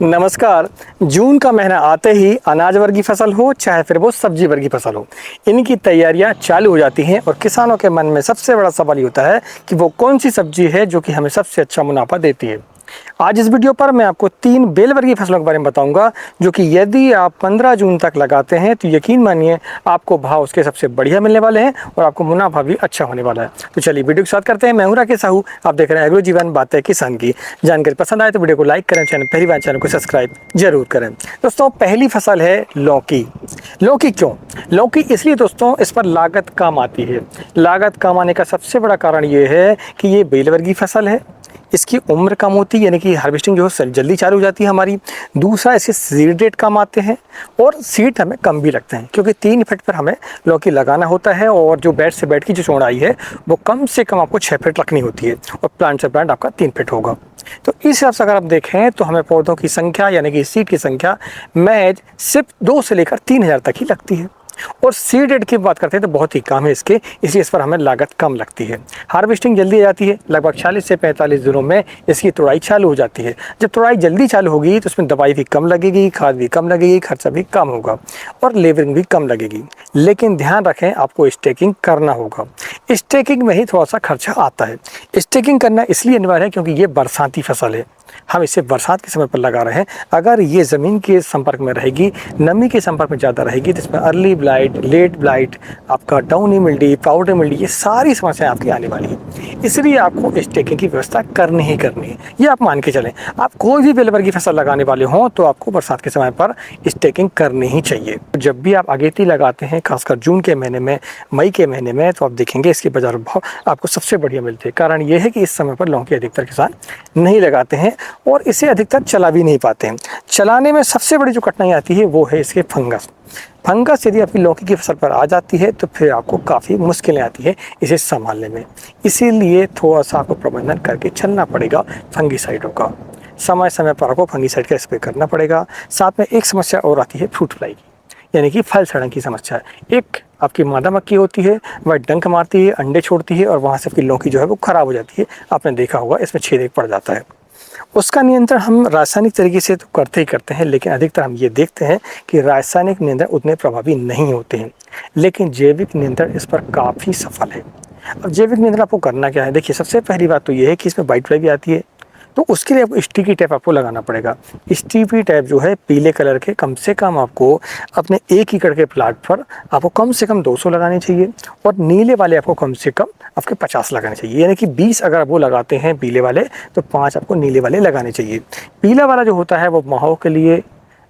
नमस्कार। जून का महीना आते ही अनाज वर्गी फसल हो चाहे फिर वो सब्जी वर्गी फसल हो, इनकी तैयारियां चालू हो जाती हैं और किसानों के मन में सबसे बड़ा सवाल ये होता है कि वो कौन सी सब्जी है जो कि हमें सबसे अच्छा मुनाफा देती है। आज इस वीडियो पर मैं आपको 3 बेल वर्गीय फसलों के बारे में बताऊंगा जो कि यदि आप 15 जून तक लगाते हैं तो यकीन मानिए आपको भाव उसके सबसे बढ़िया मिलने वाले हैं और आपको मुनाफा भी अच्छा होने वाला है। तो चलिए वीडियो की शुरुआत करते हैं। मैं हूं राकेश साहू, आप देख रहे हैं एग्रो जीवन बातें किसान की। जानकारी पसंद आए तो वीडियो को लाइक करें, पहली बार चैनल को सब्सक्राइब जरूर करें। दोस्तों, पहली फसल है लौकी। लौकी क्यों? लौकी इसलिए दोस्तों, इस पर लागत कम आती है। लागत कम आने का सबसे बड़ा कारण ये है कि ये बेल वर्गीय फसल है, इसकी उम्र कम होती है, यानी कि हार्वेस्टिंग जो है जल्दी चालू हो जाती है हमारी। दूसरा, इसके सीड रेट कम आते हैं और सीड हमें कम भी लगते हैं क्योंकि 3 फीट पर हमें लौकी लगाना होता है और जो बेड से बेड की जो चौड़ाई है वो कम से कम आपको 6 फीट रखनी होती है और प्लांट से प्लांट आपका 3 फीट होगा। तो इस हिसाब से अगर आप देखें तो हमें पौधों की संख्या यानी कि सीड की संख्या महज सिर्फ 2 से लेकर 3000 तक ही लगती है। और सीड रेट की बात करते हैं तो बहुत ही कम है इसके, इसलिए इस पर हमें लागत कम लगती है। हार्वेस्टिंग जल्दी आ जाती है, लगभग 40 से 45 दिनों में इसकी तुड़ाई चालू हो जाती है। जब तुड़ाई जल्दी चालू होगी तो उसमें दवाई भी कम लगेगी, खाद भी कम लगेगी, खर्चा भी कम होगा और लेबरिंग भी कम लगेगी। लेकिन ध्यान रखें, आपको स्टेकिंग करना होगा। स्टेकिंग में ही थोड़ा सा खर्चा आता है। स्टेकिंग करना इसलिए अनिवार्य है क्योंकि ये बरसाती फसल है, हम इसे बरसात के समय पर लगा रहे हैं। अगर ये ज़मीन के संपर्क में रहेगी, नमी के संपर्क में ज़्यादा रहेगी तो इसमें अर्ली ब्लाइट, लेट ब्लाइट, आपका डाउनी मिल्डी, पाउडर मिल्डी, ये सारी समस्याएं आपकी आने वाली है। इसलिए आपको स्टेकिंग की व्यवस्था करनी ही करनी है। ये आप मान के चलें, आप कोई भी बेल वर्गीय फसल लगाने वाले हों तो आपको बरसात के समय पर स्टेकिंग करनी ही चाहिए। जब भी आप अगेती लगाते हैं, खासकर जून के महीने में, मई के महीने में, तो आप देखेंगे इसके बाजार भाव आपको सबसे बढ़िया मिलते हैं। कारण ये है कि इस समय पर लौकी अधिकतर किसान नहीं लगाते हैं और इसे अधिकतर चला भी नहीं पाते हैं। चलाने में सबसे बड़ी जो कठिनाई आती है वो है इसके फंगस। फंगस यदि आपकी लौकी की फसल पर आ जाती है तो फिर आपको काफ़ी मुश्किलें आती है इसे संभालने में। इसीलिए थोड़ा सा आपको प्रबंधन करके चलना पड़ेगा फंगीसाइडों का। समय समय पर आपको फंगीसाइड का स्प्रे करना पड़ेगा। साथ में एक समस्या और आती है फ्रूट फ्लाई की, यानी कि फल सड़न की समस्या है। एक आपकी मादा मक्खी होती है, वह डंक मारती है, अंडे छोड़ती है और वहाँ से आपकी लौकी जो है वो ख़राब हो जाती है। आपने देखा होगा इसमें छेद एक पड़ जाता है। उसका नियंत्रण हम रासायनिक तरीके से तो करते ही करते हैं, लेकिन अधिकतर हम ये देखते हैं कि रासायनिक नियंत्रण उतने प्रभावी नहीं होते हैं, लेकिन जैविक नियंत्रण इस पर काफ़ी सफल है। अब जैविक नियंत्रण आपको करना क्या है? देखिए, सबसे पहली बात तो ये है कि इसमें वाइट फ्लाई भी आती है, तो उसके लिए आपको स्टिकी टेप आपको लगाना पड़ेगा। स्टिकी टेप जो है पीले कलर के, कम से कम आपको अपने 1 एकड़ के प्लाट पर आपको कम से कम 200 लगाने चाहिए और नीले वाले आपको कम से कम आपके 50 लगाने चाहिए। यानी कि 20 अगर वो लगाते हैं पीले वाले तो 5 आपको नीले वाले लगाने चाहिए। पीला वाला जो होता है वो माहो के लिए,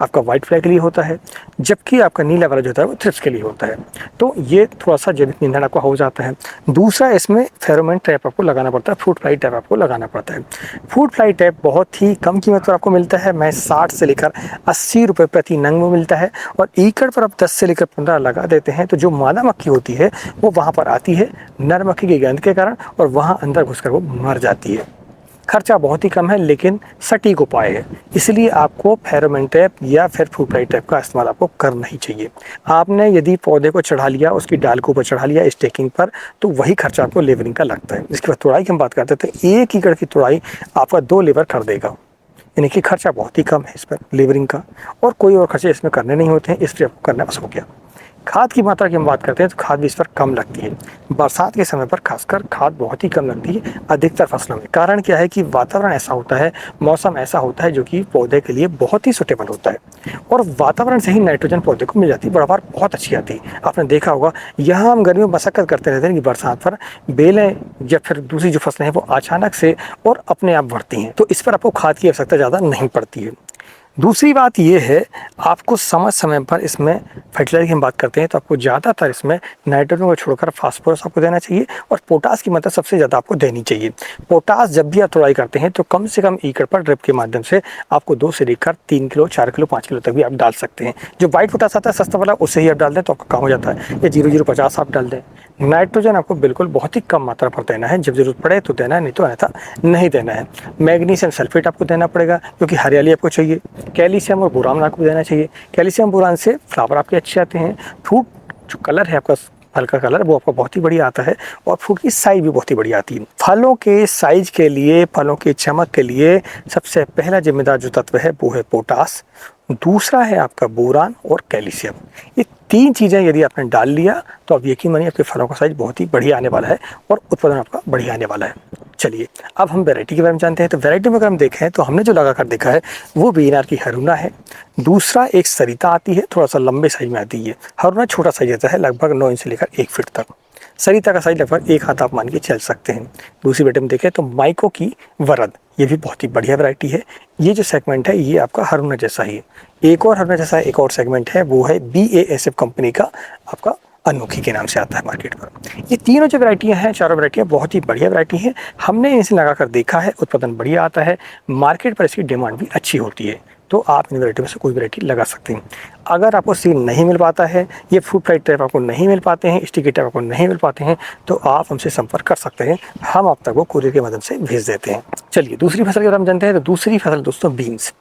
आपका वाइट फ्लाई के लिए होता है, जबकि आपका नीला वाला जो होता है वो थ्रिप्स के लिए होता है। तो ये थोड़ा सा जैविक नियंत्रण आपका हो जाता है। दूसरा, इसमें फेरोमोन ट्रैप आपको लगाना पड़ता है, फ्रूट फ्लाई ट्रैप आपको लगाना पड़ता है। फ्रूट फ्लाई ट्रैप बहुत ही कम कीमत पर आपको मिलता है, मैं 60 से लेकर 80 रुपये प्रति नंग में मिलता है और एकड़ पर आप 10 से लेकर 15 लगा देते हैं तो जो मादा मक्खी होती है वो वहाँ पर आती है नर मक्खी की गंध के कारण और वहाँ अंदर घुसकर वो मर जाती है। खर्चा बहुत ही कम है लेकिन सटीक उपाय है, इसलिए आपको फेरोमोन ट्रैप या फिर फ्रूट फ्लाई ट्रैप का इस्तेमाल आपको करना ही चाहिए। आपने यदि पौधे को चढ़ा लिया, उसकी डाल को ऊपर चढ़ा लिया स्टेकिंग पर, तो वही खर्चा आपको लेबरिंग का लगता है। इसके बाद तुड़ाई की हम बात करते हैं तो 1 एकड़ की तुड़ाई आपका 2 लेबर कर देगा, यानी कि खर्चा बहुत ही कम है इस पर लेबरिंग का और कोई और खर्चे इसमें करने नहीं होते हैं, इसलिए आपको करना बस हो गया। खाद की मात्रा की हम बात करते हैं तो खाद भी इस पर कम लगती है। बरसात के समय पर खासकर खाद बहुत ही कम लगती है अधिकतर फसलों में। कारण क्या है कि वातावरण ऐसा होता है, मौसम ऐसा होता है जो कि पौधे के लिए बहुत ही सुटेबल होता है और वातावरण से ही नाइट्रोजन पौधे को मिल जाती है, पैदावार बहुत अच्छी आती है। आपने देखा होगा यहाँ हम गर्मियों में मशक्कत करते रहते हैं कि बरसात पर बेलें या फिर दूसरी जो फसलें हैं वो अचानक से और अपने आप बढ़ती हैं, तो इस पर आपको खाद की आवश्यकता ज़्यादा नहीं पड़ती है। दूसरी बात ये है, आपको समय समय पर इसमें फर्टिलाइजर की हम बात करते हैं तो आपको ज़्यादातर इसमें नाइट्रोजन को छोड़कर फास्फोरस आपको देना चाहिए और पोटास की मात्रा सबसे ज़्यादा आपको देनी चाहिए। पोटास जब भी आप तुड़ाई करते हैं तो कम से कम एकड़ पर ड्रिप के माध्यम से आपको 2 से लेकर 3 किलो, 4 किलो, 5 किलो तक भी आप डाल सकते हैं। जो वाइट पोटास आता है सस्ता वाला, उससे ही आप डाल दें तो आपका काम हो जाता है, या 0,050 आप डाल दें। नाइट्रोजन आपको बिल्कुल बहुत ही कम मात्रा पर देना है, जब जरूरत पड़े तो देना है, नहीं तो अन्यथा नहीं देना है। मैग्नीशियम सल्फेट आपको देना पड़ेगा क्योंकि हरियाली आपको चाहिए। कैल्शियम और बोरान आपको देना चाहिए। कैल्शियम बोरान से फ्लावर आपके अच्छे आते हैं। फ्रूट जो कलर है आपका फल का कलर वो आपको बहुत ही बढ़िया आता है और फ्रूट की साइज भी बहुत ही बढ़िया आती है। फलों के साइज के लिए, फलों की चमक के लिए सबसे पहला जिम्मेदार जो तत्व है वो है पोटास, दूसरा है आपका बोरान और कैल्शियम। ये 3 चीज़ें यदि आपने डाल लिया तो आप यकीन मानिए आपके फलों का साइज बहुत ही बढ़िया आने वाला है और उत्पादन आपका बढ़िया आने वाला है। चलिए अब हम वैरायटी के बारे में जानते हैं। तो वैरायटी में अगर हम देखें तो हमने जो लगा कर देखा है वो वीएनआर की हरूना है। दूसरा एक सरिता आती है, थोड़ा सा लंबे साइज में आती है। हरूना छोटा साइज आता है, लगभग 9 इंच से लेकर 1 फीट तक। सरिता का साइज लगभग 1 हाथ आप मान के चल सकते हैं। दूसरी वैरायटी में देखें तो माइको की वरद, ये भी बहुत ही बढ़िया वैरायटी है। ये जो सेगमेंट है ये आपका हरूना जैसा ही है। एक और हरूना जैसा एक और सेगमेंट है वो है BASF कंपनी का आपका अनोखी के नाम से आता है मार्केट पर। ये तीनों जो वैरायटियाँ हैं, चारों वैरायटियाँ बहुत ही बढ़िया वैरायटी हैं। हमने इनसे लगा कर देखा है, उत्पादन बढ़िया आता है, मार्केट पर इसकी डिमांड भी अच्छी होती है। तो आप इन वैरायटी में से कोई वैरायटी लगा सकते हैं। अगर आपको सीड नहीं मिल पाता है, ये फ्रूट फ्लाई टाइप आपको नहीं मिल पाते हैं, स्टिकी टाइप आपको नहीं मिल पाते हैं, तो आप हमसे संपर्क कर सकते हैं। हम आप तक वो कुरियर की मदद से भेज देते हैं। चलिए दूसरी फसल के बारे में जानते हैं। तो दूसरी फसल दोस्तों बीन्स।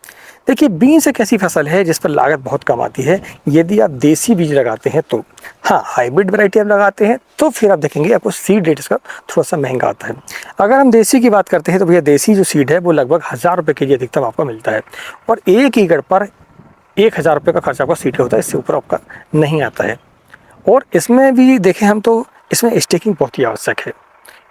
देखिए बीन्स एक ऐसी फसल है जिस पर लागत बहुत कम आती है यदि आप देसी बीज लगाते हैं तो। हाँ, हाइब्रिड वैरायटी आप लगाते हैं तो फिर आप देखेंगे आपको सीड रेट इसका थोड़ा सा महंगा आता है। अगर हम देसी की बात करते हैं तो भैया देसी जो सीड है वो लगभग 1000 रुपये के जी अधिकतम आपको मिलता है और 1 एकड़ पर 1000 रुपये का खर्चा आपका सीड का होता है, इससे ऊपर आपका नहीं आता है। और इसमें भी देखें हम तो इसमें स्टेकिंग बहुत ही आवश्यक है।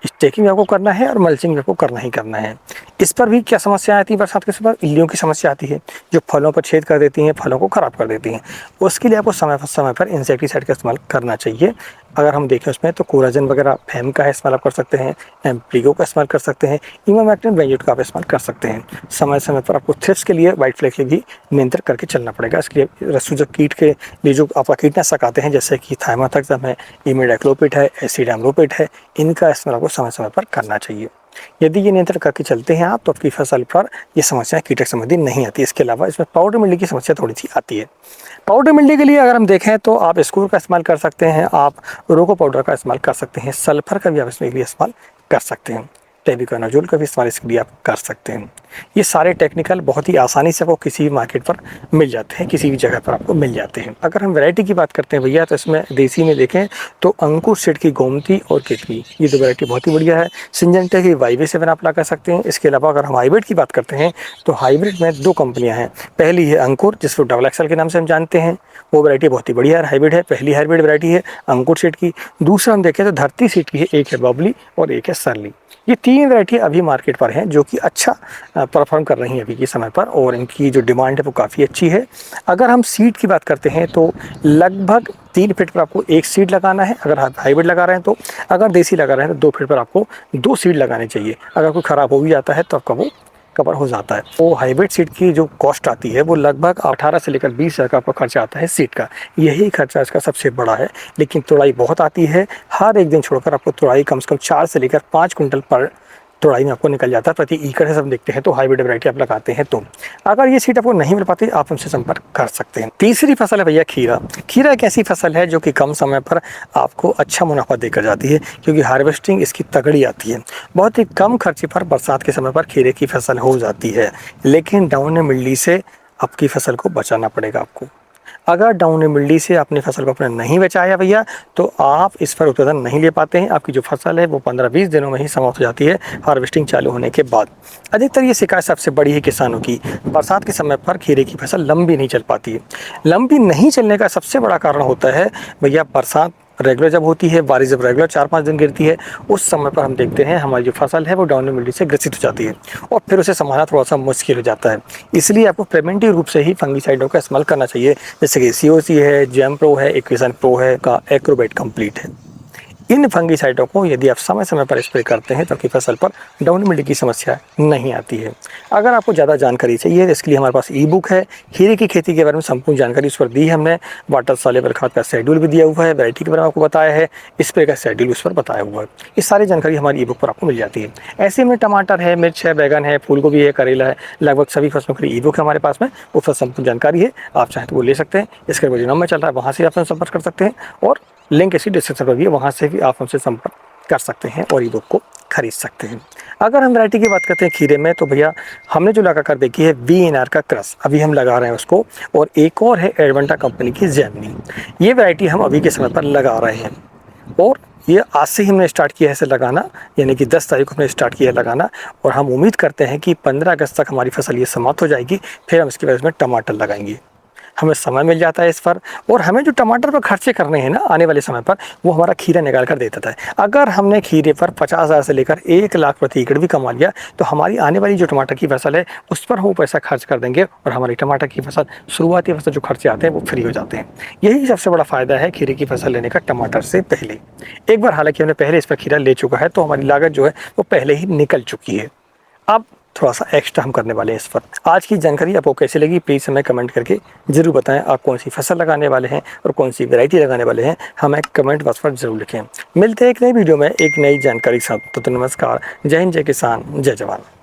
स्टेकिंग आपको करना है और मल्चिंग आपको करना ही करना है। इस पर भी क्या समस्या आती है बरसात के समय? इल्लियों की समस्या आती है जो फलों पर छेद कर देती हैं, फलों को ख़राब कर देती हैं। उसके लिए आपको समय पर इंसेक्टिसाइड का इस्तेमाल करना चाहिए। अगर हम देखें उसमें तो कोराजन वगैरह फैम का इस्तेमाल आप कर सकते हैं, एम्प्लीगो का इस्तेमाल कर सकते हैं, इमामेक्टिन बेंजोएट का आप इस्तेमाल कर सकते हैं। समय समय पर आपको थ्रिप्स के लिए, वाइट फ्लैग के लिए भी नियंत्रण करके चलना पड़ेगा। इसके लिए रस्सू कीट के लिए जो आपका कीटनाशक आते हैं जैसे कि थाइमाथक्सम है, इमिडाक्लोपिड है, एसिडाम्रोपिड है, इनका इस्तेमाल आपको समय समय पर करना चाहिए। यदि ये नियंत्रण करके चलते हैं आप तो आपकी फसल पर ये समस्या कीटक संबंधी नहीं आती। इसके अलावा इसमें पाउडर मिल्डी की समस्या थोड़ी सी आती है। पाउडर मिल्डी के लिए अगर हम देखें तो आप स्कोर का इस्तेमाल कर सकते हैं, आप रोको पाउडर का इस्तेमाल कर सकते हैं, सल्फर का भी आप इसमें इस्तेमाल कर सकते हैं, टेबिकानाजोल का भी इस्तेमाल इसके लिए आप कर सकते हैं। ये सारे टेक्निकल बहुत ही आसानी से आपको किसी भी मार्केट पर मिल जाते हैं, किसी भी जगह पर आपको मिल जाते हैं। अगर हम वैरायटी की बात करते हैं भैया तो इसमें देसी में देखें तो अंकुर सीड की गोमती और केतली, ये 2 वैरायटी बहुत ही बढ़िया है। सिंजेंटा की YV7 आप लगा सकते हैं। इसके अलावा अगर हम हाइब्रिड की बात करते हैं तो हाइब्रिड में 2 कंपनियाँ हैं। पहली है अंकुर जिसको डबल XL के नाम से हम जानते हैं, वो वैरायटी बहुत ही बढ़िया हाइब्रिड है। पहली हाइब्रिड वैरायटी है अंकुर सीड की। दूसरा हम देखें तो धरती सीड की है, एक है बबली और एक है सरली। ये 3 वैरायटी अभी मार्केट पर हैं जो कि अच्छा परफॉर्म कर रही हैं अभी के समय पर और इनकी जो डिमांड है वो काफ़ी अच्छी है। अगर हम सीड की बात करते हैं तो लगभग 3 फीट पर आपको 1 सीड लगाना है अगर आप हाइब्रिड लगा रहे हैं तो। अगर देसी लगा रहे हैं तो 2 फीट पर आपको 2 सीड लगाने चाहिए। अगर कोई ख़राब हो भी जाता है तो आपका वो कवर हो जाता है। वो हाइब्रिड सीड की जो कॉस्ट आती है वो लगभग 18 से लेकर 20 हज़ार का आपका खर्चा आता है सीड का। यही खर्चा इसका सबसे बड़ा है, लेकिन तुड़ाई बहुत आती है। हर एक दिन छोड़कर आपको तुड़ाई कम से कम 4 से लेकर 5 कुंटल पर तुड़ाई में आपको निकल जाता है प्रति एकड़ से। हम देखते हैं तो हाइब्रिड वैरायटी आप लगाते हैं तो अगर ये सीड आपको नहीं मिल पाती आप हमसे संपर्क कर सकते हैं। तीसरी फसल है भैया खीरा। खीरा एक ऐसी फसल है जो कि कम समय पर आपको अच्छा मुनाफा देकर जाती है क्योंकि हार्वेस्टिंग इसकी तगड़ी आती है। बहुत ही कम खर्चे पर बरसात के समय पर खीरे की फसल हो जाती है, लेकिन डाउन मिल्डी से आपकी फसल को बचाना पड़ेगा आपको। अगर डाउन मिल्डी से अपनी फसल को अपने नहीं बचाया भैया तो आप इस पर उत्पादन नहीं ले पाते हैं। आपकी जो फसल है वो 15-20 दिनों में ही समाप्त हो जाती है हार्वेस्टिंग चालू होने के बाद। अधिकतर ये शिकायत सबसे बड़ी है किसानों की, बरसात के समय पर खीरे की फसल लंबी नहीं चल पाती है। लंबी नहीं चलने का सबसे बड़ा कारण होता है भैया बरसात रेगुलर जब होती है, बारिश जब रेगुलर 4-5 दिन गिरती है, उस समय पर हम देखते हैं हमारी जो फसल है वो डाउन मिल्डी से ग्रसित हो जाती है और फिर उसे संभालना थोड़ा सा मुश्किल हो जाता है। इसलिए आपको प्रिवेंटिव रूप से ही फंगीसाइडों का इस्तेमाल करना चाहिए, जैसे कि COC है, जैम प्रो है, इक्वेशन प्रो है, का एक्रोबेट कंप्लीट है। इन फंगीसाइडों को यदि आप समय समय पर स्प्रे करते हैं तो आपकी फसल पर डाउन मिल्डी की समस्या नहीं आती है। अगर आपको ज़्यादा जानकारी चाहिए तो इसके लिए हमारे पास ई-बुक है, खीरे की खेती के बारे में संपूर्ण जानकारी उस पर दी है हमने। वाटर सॉल्युबल खाद का शेड्यूल भी दिया हुआ है, वैरायटी के बारे में आपको बताया है, स्प्रे का शेड्यूल उस पर बताया हुआ है। ये सारी जानकारी हमारी ई-बुक पर आपको मिल जाती है। ऐसे में टमाटर है, मिर्च है, बैगन है, फूल गोभी है, करेला है, लगभग सभी फसलों के लिए ई-बुक है हमारे पास में, उस पर संपूर्ण जानकारी है। आप चाहें तो वो ले सकते हैं। इसका जो नंबर चल रहा है वहाँ से आप संपर्क कर सकते हैं और लिंक इसी डिस्क्रिप्शन पर भी है, वहाँ से भी आप हमसे संपर्क कर सकते हैं और ई-बुक को खरीद सकते हैं। अगर हम वैरायटी की बात करते हैं खीरे में तो भैया हमने जो लगा कर देखी है VNR का क्रस, अभी हम लगा रहे हैं उसको, और एक और है एडवेंटा कंपनी की जेमिनी। ये वैरायटी हम अभी के समय पर लगा रहे हैं। और ये आज से ही हमने स्टार्ट किया है इसे लगाना, यानी कि 10 तारीख को हमने स्टार्ट किया है लगाना, और हम उम्मीद करते हैं कि 15 अगस्त तक हमारी फसल ये समाप्त हो जाएगी। फिर हम इसकी वजह में टमाटर लगाएंगे, हमें समय मिल जाता है इस पर, और हमें जो टमाटर पर खर्चे करने हैं ना आने वाले समय पर, वो हमारा खीरा निकाल कर दे देता है। अगर हमने खीरे पर 50,000 से लेकर 1 लाख प्रति एकड़ भी कमा लिया तो हमारी आने वाली जो टमाटर की फसल है उस पर वो पैसा खर्च कर देंगे, और हमारी टमाटर की फसल, शुरुआती फसल जो खर्चे आते हैं वो फ्री हो जाते हैं। यही सबसे बड़ा फ़ायदा है खीरे की फसल लेने का टमाटर से पहले। एक बार हालांकि हमने पहले इस पर खीरा ले चुका है तो हमारी लागत जो है वो पहले ही निकल चुकी है। अब थोड़ा सा एक्स्ट्रा हम करने वाले हैं इस पर। आज की जानकारी आपको कैसी लगी प्लीज़ हमें कमेंट करके ज़रूर बताएं। आप कौन सी फसल लगाने वाले हैं और कौन सी वैरायटी लगाने वाले हैं, हमें कमेंट बॉक्स पर ज़रूर लिखें। मिलते हैं एक नई वीडियो में एक नई जानकारी के साथ। तो नमस्कार, जय हिंद, जय किसान, जय जवान।